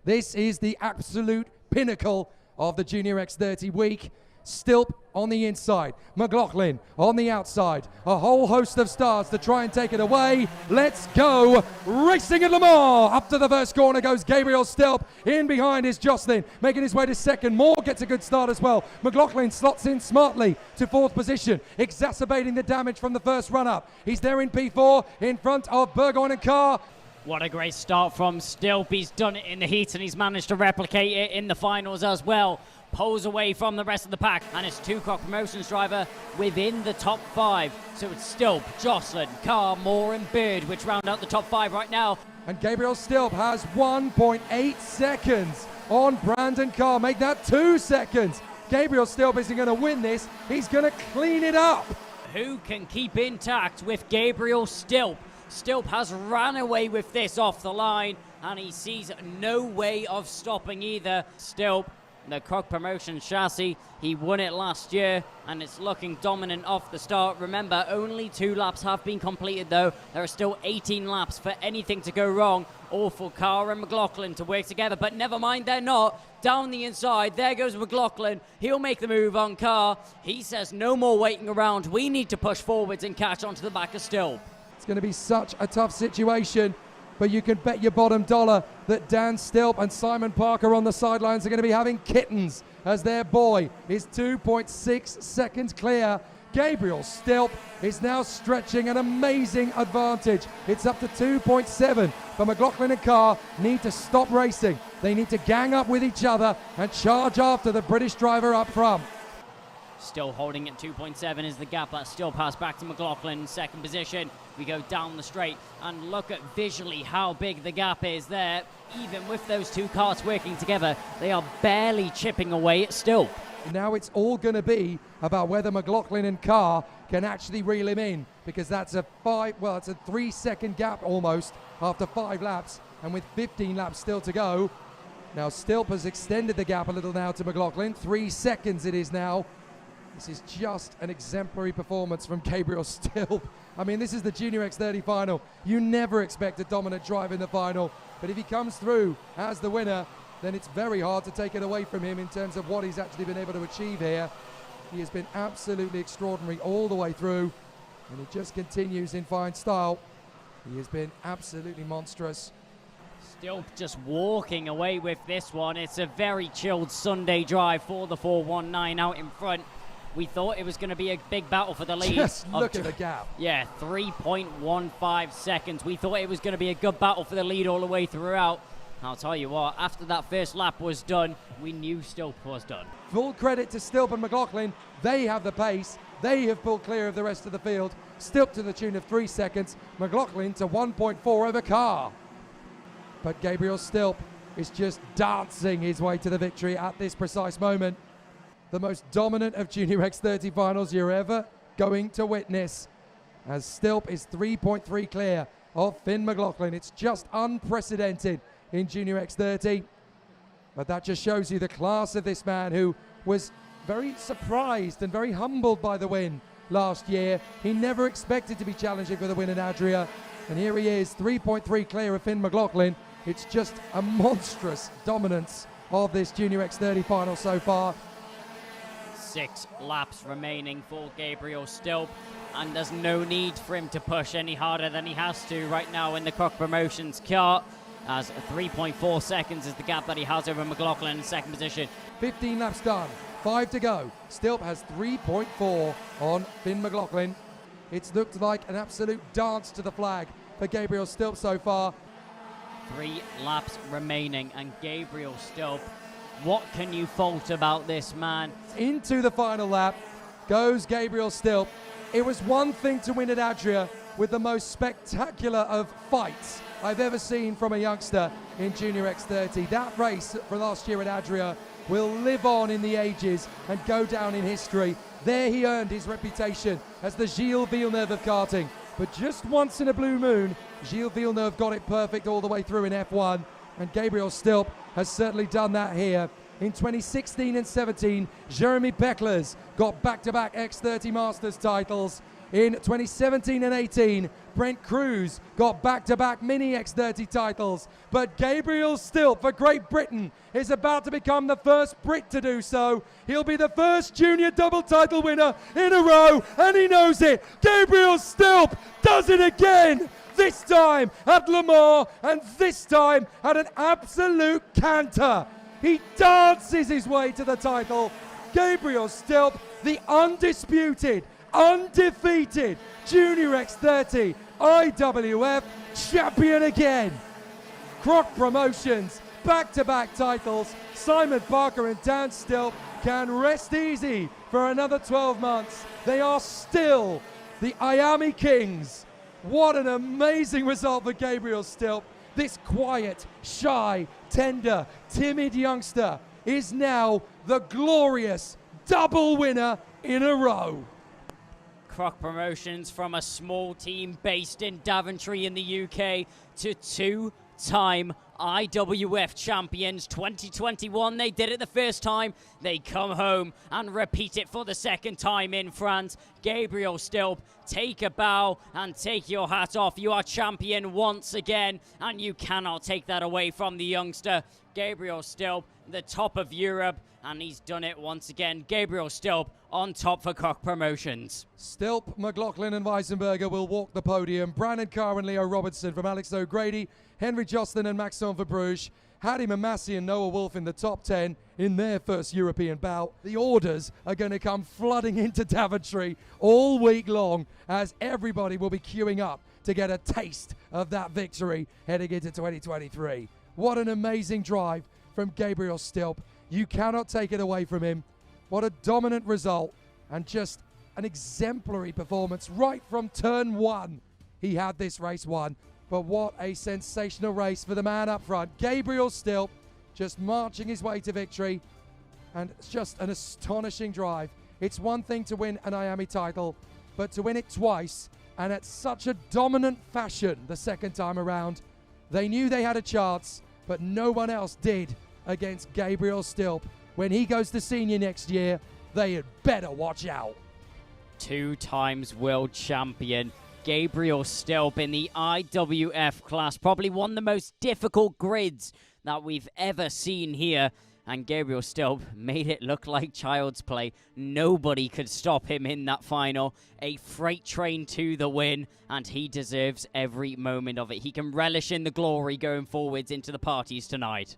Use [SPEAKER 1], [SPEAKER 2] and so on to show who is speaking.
[SPEAKER 1] This is the absolute pinnacle of the Junior X30 week. Stilp on the inside, McLaughlin on the outside. A whole host of stars to try and take it away. Let's go racing at LeMans. Up to the first corner goes Gabriel Stilp. In behind is Jocelyn, making his way to second. Moore gets a good start as well. McLaughlin slots in smartly to fourth position, exacerbating the damage from the first run-up. He's there in P4 in front of Burgoyne and Carr.
[SPEAKER 2] What a great start from Stilp. He's done it in the heat and he's managed to replicate it in the finals as well. Pulls away from the rest of the pack, and it's two-cock promotions driver within the top 5. So it's Stilp, Jocelyn, Carr, Moore and Bird which round out the top 5 right now.
[SPEAKER 1] And Gabriel Stilp has 1.8 seconds on Brandon Carr. Make that 2 seconds. Gabriel Stilp isn't going to win this. He's going to clean it up.
[SPEAKER 2] Who can keep intact with Gabriel Stilp? Stilp has ran away with this off the line, and he sees no way of stopping either. Stilp, the Cock Promotion chassis, he won it last year, and it's looking dominant off the start. Remember, only 2 laps have been completed though. There are still 18 laps for anything to go wrong, or for Carr and McLaughlin to work together, but never mind, they're not. Down the inside, there goes McLaughlin. He'll make the move on Carr. He says no more waiting around. We need to push forwards and catch onto the back of Stilp.
[SPEAKER 1] It's going to be such a tough situation, but you can bet your bottom dollar that Dan Stilp and Simon Parker on the sidelines are going to be having kittens as their boy is 2.6 seconds clear. Gabriel Stilp is now stretching an amazing advantage. It's up to 2.7, but McLaughlin and Carr need to stop racing. They need to gang up with each other and charge after the British driver up front.
[SPEAKER 2] Still holding at 2.7 is the gap that still passed back to McLaughlin in second position. We go down the straight and look at visually how big the gap is there. Even with those 2 cars working together, they are barely chipping away at Stilp.
[SPEAKER 1] Now it's all going to be about whether McLaughlin and Carr can actually reel him in, because that's it's a 3-second gap almost after 5 laps, and with 15 laps still to go. Now Stilp has extended the gap a little now to McLaughlin. 3 seconds it is now. This is just an exemplary performance from Gabriel Stilp. I mean, this is the Junior X30 final. You never expect a dominant drive in the final, but if he comes through as the winner, then it's very hard to take it away from him in terms of what he's actually been able to achieve here. He has been absolutely extraordinary all the way through, and he just continues in fine style. He has been absolutely monstrous.
[SPEAKER 2] Stilp just walking away with this one. It's a very chilled Sunday drive for the 419 out in front. We thought it was going to be a big battle for the lead.
[SPEAKER 1] Just look at the gap.
[SPEAKER 2] Yeah, 3.15 seconds. We thought it was going to be a good battle for the lead all the way throughout. I'll tell you what, after that first lap was done, we knew Stilp was done.
[SPEAKER 1] Full credit to Stilp and McLaughlin. They have the pace. They have pulled clear of the rest of the field. Stilp to the tune of 3 seconds. McLaughlin to 1.4 over Carr. But Gabriel Stilp is just dancing his way to the victory at this precise moment. The most dominant of Junior X30 finals you're ever going to witness, as Stilp is 3.3 clear of Finn McLaughlin. It's just unprecedented in Junior X30, but that just shows you the class of this man, who was very surprised and very humbled by the win last year. He never expected to be challenging for the win in Adria, and here he is, 3.3 clear of Finn McLaughlin. It's just a monstrous dominance of this Junior X30 final so far.
[SPEAKER 2] 6 laps remaining for Gabriel Stilp, and there's no need for him to push any harder than he has to right now in the Cock Promotions car, as 3.4 seconds is the gap that he has over McLaughlin in second position.
[SPEAKER 1] 15 laps done, 5 to go. Stilp has 3.4 on Finn McLaughlin. It's looked like an absolute dance to the flag for Gabriel Stilp so far.
[SPEAKER 2] 3 laps remaining, and Gabriel Stilp, what can you fault about this man?
[SPEAKER 1] Into the final lap goes Gabriel Stilp. It was one thing to win at Adria with the most spectacular of fights I've ever seen from a youngster in Junior X30. That race from last year at Adria will live on in the ages and go down in history. There he earned his reputation as the Gilles Villeneuve of karting. But just once in a blue moon, Gilles Villeneuve got it perfect all the way through in F1. And Gabriel Stilp has certainly done that here. In 2016 and 17, Jeremy Pecklers got back-to-back X30 Masters titles. In 2017 and 18, Brent Cruz got back-to-back Mini X30 titles, but Gabriel Stilp for Great Britain is about to become the first Brit to do so. He'll be the first junior double title winner in a row, and he knows it. Gabriel Stilp does it again, this time at Le Mans, and this time at an absolute canter. He dances his way to the title. Gabriel Stilp, the undisputed, undefeated Junior X30 IWF champion again. Croc Promotions, back-to-back titles. Simon Parker and Dan Stilp can rest easy for another 12 months. They are still the IAME Kings. What an amazing result for Gabriel Stilp. This quiet, shy, tender, timid youngster is now the glorious double winner in a row.
[SPEAKER 2] Croc Promotions, from a small team based in Daventry in the UK to two-time IWF champions. 2021, they did it the first time. They come home and repeat it for the second time in France. Gabriel Stilp, take a bow and take your hat off. You are champion once again, and you cannot take that away from the youngster. Gabriel Stilp, the top of Europe, and he's done it once again. Gabriel Stilp on top for Croc Promotions.
[SPEAKER 1] Stilp, McLaughlin and Weisenberger will walk the podium. Brandon Carr and Leo Robertson from Alex O'Grady, Henry Jocelyn and Maxon for Bruges, Hadi Mamasi and Noah Wolf in the top 10 in their first European bout. The orders are going to come flooding into Daventry all week long, as everybody will be queuing up to get a taste of that victory heading into 2023. What an amazing drive from Gabriel Stilp. You cannot take it away from him. What a dominant result, and just an exemplary performance right from turn one. He had this race won, but what a sensational race for the man up front. Gabriel Stilp just marching his way to victory, and it's just an astonishing drive. It's one thing to win an IAME title, but to win it twice and at such a dominant fashion the second time around. They knew they had a chance, but no one else did against Gabriel Stilp. When he goes to senior next year, they had better watch out.
[SPEAKER 2] 2 times world champion Gabriel Stilp in the IWF class. Probably one of the most difficult grids that we've ever seen here. And Gabriel Stilp made it look like child's play. Nobody could stop him in that final. A freight train to the win, and he deserves every moment of it. He can relish in the glory going forwards into the parties tonight.